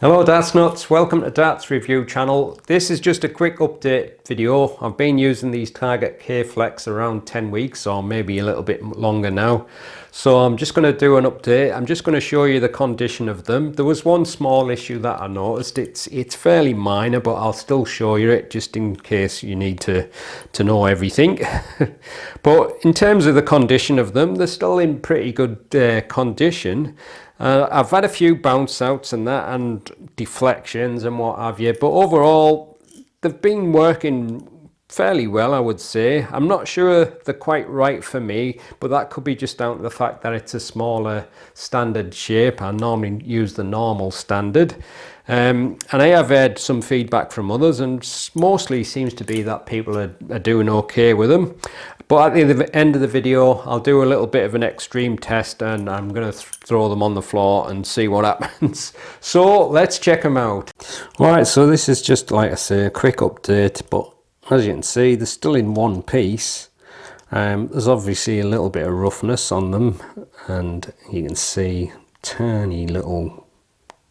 Hello Darts Nutz, welcome to Darts Review channel. This is just a quick update video. I've been using these Target K-Flex around 10 weeks or maybe a little bit longer now. So I'm just going to do an update. I'm just going to show you the condition of them. There was one small issue that I noticed. It's fairly minor, but I'll still show you it just in case you need to know everything. But in terms of the condition of them, they're still in pretty good condition. I've had a few bounce outs and that and deflections and what have you, but overall they've been working fairly well, I would say. I'm not sure they're quite right for me, but that could be just down to the fact that it's a smaller standard shape. I normally use the normal standard. And I have had some feedback from others, and mostly seems to be that people are doing okay with them. But at the end of the video, I'll do a little bit of an extreme test, and I'm going to throw them on the floor and see what happens. So let's check them out. Alright, so this is just, like I say, a quick update, but as you can see, they're still in one piece. There's obviously a little bit of roughness on them, and you can see tiny little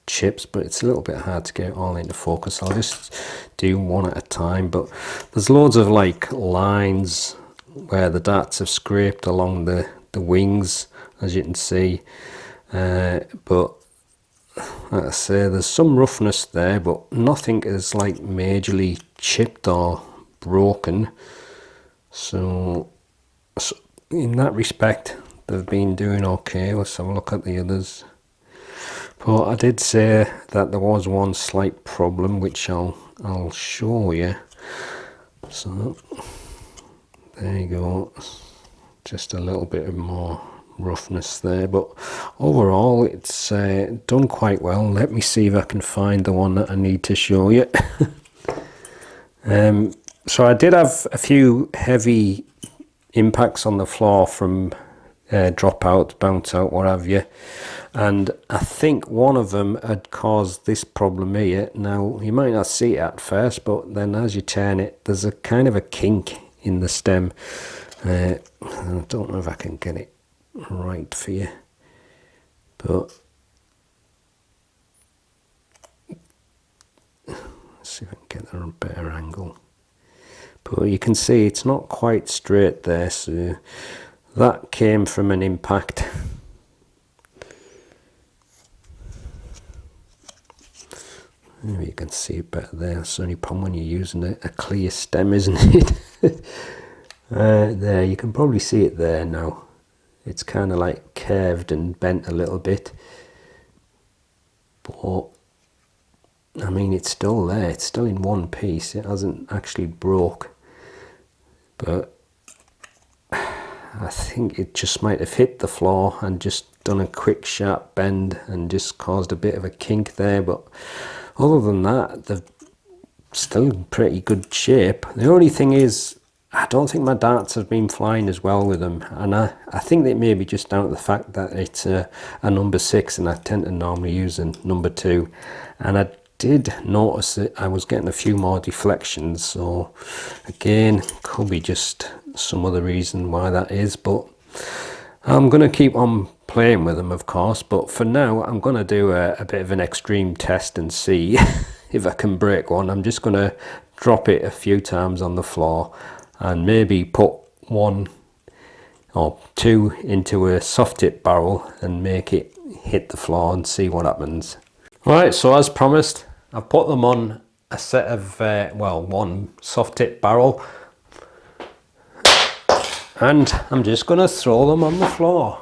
chips, but it's a little bit hard to get it all into focus. I'll just do one at a time, but there's loads of like lines where the darts have scraped along the wings, as you can see, but like I say, there's some roughness there, but nothing is like majorly chipped or broken. So in that respect, they've been doing okay. Let's have a look at the others. But I did say that there was one slight problem, which I'll show you. So there you go, just a little bit of more roughness there, but overall it's done quite well. Let me see if I can find the one that I need to show you. So I did have a few heavy impacts on the floor from drop out, bounce out, what have you, and I think one of them had caused this problem here. Now you might not see it at first, but then as you turn it, there's a kind of a kink in the stem. I don't know if I can get it right for you, but let's see if I can get there on a better angle. But you can see it's not quite straight there, so that came from an impact. Maybe you can see it better there. It's the only problem when you're using a clear stem, isn't it? There, you can probably see it there now. It's kind of like curved and bent a little bit. But, I mean, it's still there. It's still in one piece. It hasn't actually broke. But I think it just might have hit the floor and just done a quick sharp bend and just caused a bit of a kink there. But other than that, they're still in pretty good shape. The only thing is, I don't think my darts have been flying as well with them, and I think it may be just down to the fact that it's a number 6 and I tend to normally use a number 2, and I did notice that I was getting a few more deflections, so again, could be just some other reason why that is, but I'm going to keep on playing with them, of course. But for now, I'm going to do a bit of an extreme test and see if I can break one. I'm just going to drop it a few times on the floor and maybe put 1 or 2 into a soft tip barrel and make it hit the floor and see what happens. Right, so as promised, I've put them on a set of, well, 1 soft tip barrel, and I'm just going to throw them on the floor.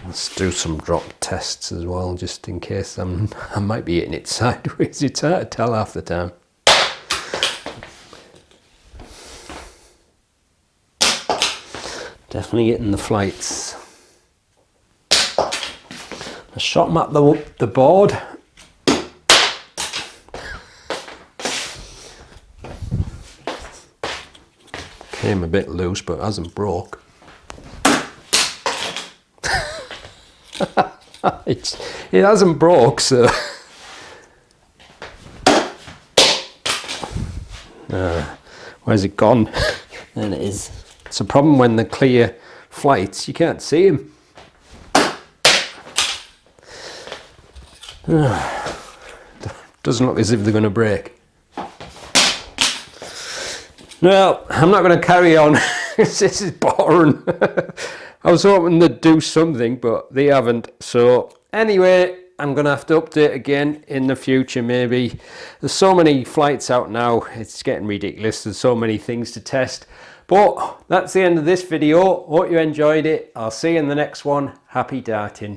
Let's do some drop tests as well, just in case I might be hitting it sideways. It's hard to tell half the time. Definitely hitting the flights. I shot them at the board. Came a bit loose, but hasn't broke. It hasn't broke, so where's it gone? There it is. It's a problem when the clear flights, you can't see them. Doesn't look as if they're going to break. No, I'm not going to carry on. This is boring. I was hoping they'd do something, but they haven't. So anyway, I'm going to have to update again in the future maybe. There's so many flights out now, it's getting ridiculous. There's so many things to test. But that's the end of this video. Hope you enjoyed it. I'll see you in the next one. Happy darting.